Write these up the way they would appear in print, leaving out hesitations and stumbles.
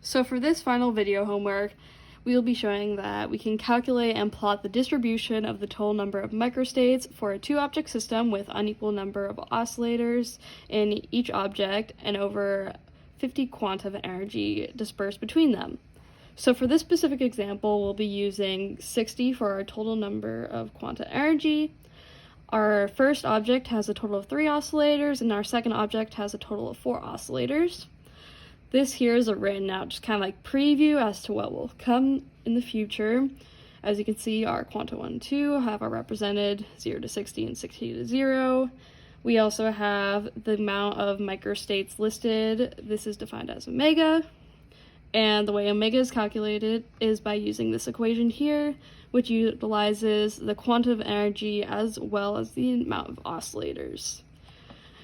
So for this final video homework, we will be showing that we can calculate and plot the distribution of the total number of microstates for a two-object system with unequal number of oscillators in each object and over 50 quanta of energy dispersed between them. So for this specific example, we'll be using 60 for our total number of quanta energy. Our first object has a total of 3 oscillators, and our second object has a total of 4 oscillators. This here is a written out, just kind of like preview as to what will come in the future. As you can see, our quanta 1 and 2 have our represented 0 to 60 and 60 to 0. We also have the amount of microstates listed. This is defined as omega. And the way omega is calculated is by using this equation here, which utilizes the quantum of energy as well as the amount of oscillators.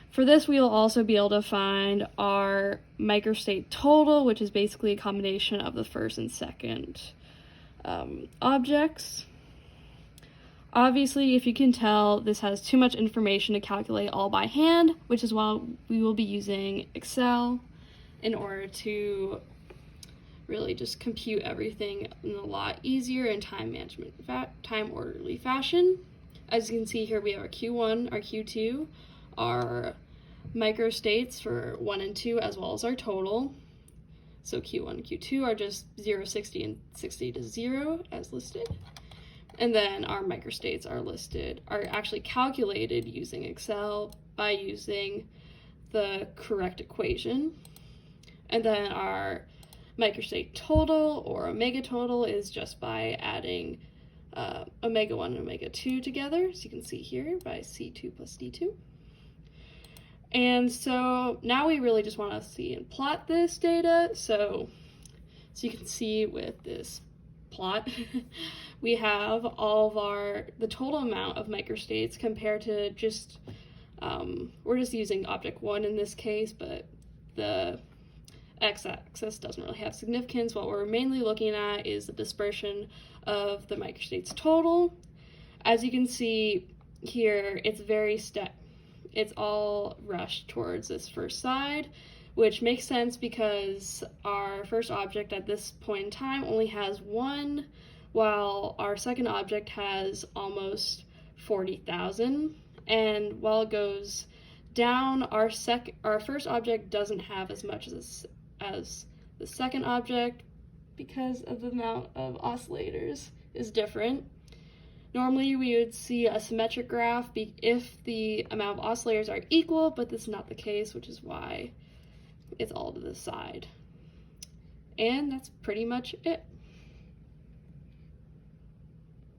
For this, we will also be able to find our microstate total, which is basically a combination of the first and second objects. Obviously, if you can tell, this has too much information to calculate all by hand, which is why we will be using Excel in order to really just compute everything in a lot easier and time orderly fashion. As you can see here, we have our Q1, our Q2, our microstates for 1 and 2, as well as our total. So Q1 and Q2 are just 0, 60, and 60 to 0 as listed. And then our microstates are actually calculated using Excel by using the correct equation. And then our microstate total, or omega total, is just by adding omega 1 and omega 2 together, as you can see here, by C2 plus D2. And so now we really just want to see and plot this data. So you can see with this plot, we have all of the total amount of microstates compared to just, we're just using object 1 in this case, but the x-axis doesn't really have significance. What we're mainly looking at is the dispersion of the microstates total. As you can see here, it's all rushed towards this first side, which makes sense because our first object at this point in time only has 1, while our second object has almost 40,000. And while it goes down, our first object doesn't have as much as the second object because of the amount of oscillators is different. Normally we would see a symmetric graph if the amount of oscillators are equal, but this is not the case, which is why it's all to the side. And that's pretty much it.